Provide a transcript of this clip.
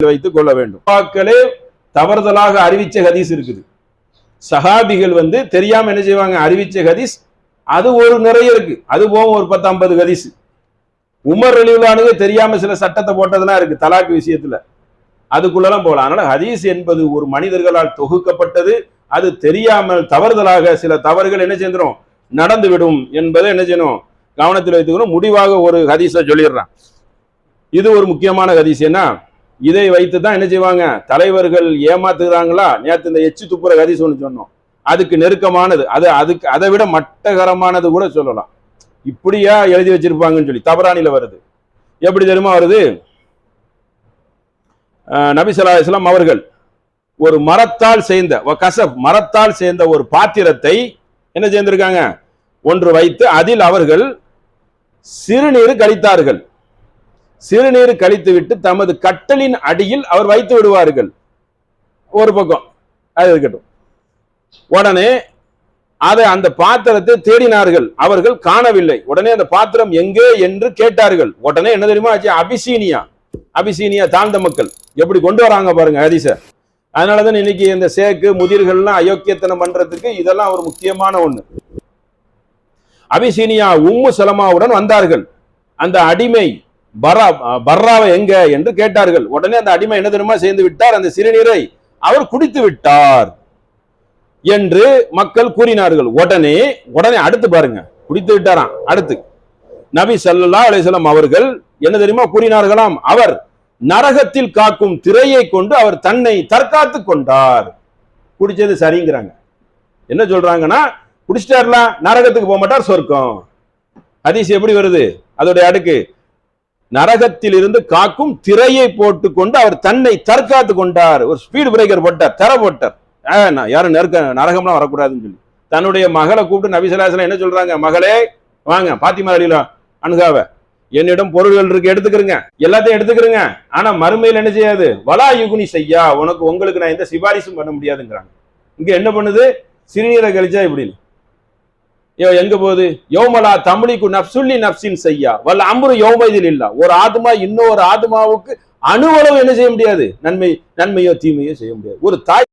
வைத்துக் கொள்ள வேண்டும். சஹாபாக்களே தவறுதலாக அறிவிச்ச ஹதீஸ் இருக்குது. சஹாபிகள் தெரியாம என்ன செய்வாங்க, அறிவிச்ச ஹதீஸ் அது ஒரு நிறைய இருக்கு. அது போகும் ஒரு 10-50 ஹதீஸ். உமர் ரலியல்லாஹு தெரியாம சில சட்டத்தை போட்டதெல்லாம் இருக்கு தலாக் விஷயத்துல, அதுக்குள்ளெல்லாம் போகலாம். அதனால ஹதீஸ் என்பது ஒரு மனிதர்களால் தொகுக்கப்பட்டது. அது தெரியாமல் தவறுதலாக சில தவறுகள் என்ன செய்யணும், நடந்துவிடும் என்பதை என்ன செய்யணும், கவனத்தில் வைத்துக்கணும். முடிவாக ஒரு ஹதீஸை சொல்லிடுறான். இது ஒரு முக்கியமான ஹதீஸ். என்ன, இதை வைத்து தான் என்ன செய்வாங்க, தலைவர்கள் ஏமாத்துகிறாங்களா. நேற்று இந்த எச்சு துப்புற ஹதீஸ் ஒன்று சொன்னோம், அதுக்கு நெருக்கமானது. அதுக்கு அதை விட மட்டகரமானது கூட சொல்லலாம். இப்படியா எழுதி வச்சிருப்பாங்கன்னு சொல்லி தபரானில வருது. எப்படி தெரியுமா வருது, நபி ஸல்லல்லாஹு அலைஹி வஸல்லம் அவர்கள் ஒரு மரத்தால் சேர்ந்த மரத்தால் சேர்ந்த ஒரு பாத்திரத்தை என்ன செய்திருக்காங்க, ஒன்று வைத்து அதில் அவர்கள் சிறுநீர் கழித்தார்கள். சிறுநீர் கழித்து விட்டு தமது கட்டலின் அடியில் அவர் வைத்து விடுவார்கள். ஒரு பக்கம் அது இருக்கட்டும். உடனே அதை அந்த பாத்திரத்தை தேடினார்கள், அவர்கள் காணவில்லை. உடனே அந்த பாத்திரம் எங்கே என்று கேட்டார்கள். உடனே என்ன தெரியுமா ஆச்சு, அபிசீனியா தாழ்ந்த மக்கள் எப்படி கொண்டு வராங்க பாருங்க ஹதீஸ. அதனாலதான் இன்னைக்கு இந்த சேக்கு முதிர்கள்லாம் அயோக்கியத்தனம் பண்றதுக்கு இதெல்லாம் ஒரு முக்கியமான ஒண்ணு. அபிசீனியா உம்மு சலமாவுடன் வந்தார்கள். அந்த அடிமை பர்ராவை எங்க என்று கேட்டார்கள். உடனே அந்த அடிமை என்ன தெரியுமா செய்து விட்டார், அந்த சிறுநீரை அவர் குடித்து விட்டார் என்று மக்கள் கூறினார்கள். உடனே அடுத்து பாருங்க, குடித்து விட்டாராம். அடுத்து நபி ஸல்லல்லாஹு அலைஹி வஸல்லம் அவர்கள் என்ன தெரியுமா கூறினார்களாம், அவர் நரகத்தில் காக்கும் திரையை கொண்டு அவர் தன்னை தற்காத்து கொண்டார். குடிச்சது சரிங்கிறாங்க. என்ன சொல்றாங்கன்னா, குடிச்சிட்டார்ல நரகத்துக்கு போக மாட்டார், சொர்க்கம். ஹதீஸ் எப்படி வருது, அதோடைய அடுக்கு, நரகத்தில் இருந்து காக்கும் திரையை போட்டு கொண்டு அவர் தன்னை தற்காத்து கொண்டார். ஒரு ஸ்பீடு பிரேக்கர் போட்டார், தர போட்டார், யாரும் நரகம்லாம் வரக்கூடாதுன்னு சொல்லி தன்னுடைய மகளை கூப்பிட்டு நபி ஸல்லல்லாஹு அலைஹி வஸல்லம் என்ன சொல்றாங்க, மகளே வாங்க, பாத்திமா ரலியல்லாஹு அன்ஹாவை என்னிடம் பொருள்கள் இருக்கு, எடுத்துக்கிறங்க, எல்லாத்தையும் எடுத்துக்கிறங்க. ஆனா மறுமையில் என்ன செய்யாது, வலா யுகுனி செய்யா, உங்களுக்கு நான் எந்த சிபாரிசும் பண்ண முடியாதுங்கிறாங்க. இங்க என்ன பண்ணுது, சிறுநீரை கழிச்சா இப்படின்னு எங்க போகுது, யௌமலா தம்லிகு நஃப்சுல்லி நஃப்ஸின் செய்யா வல் அம்ரு யௌமைதில் இல்லா. ஒரு ஆத்மா இன்னொரு ஆத்மாவுக்கு அணுவளவு என்ன செய்ய முடியாது, நன்மையோ தீமையோ செய்ய முடியாது. ஒரு தாய்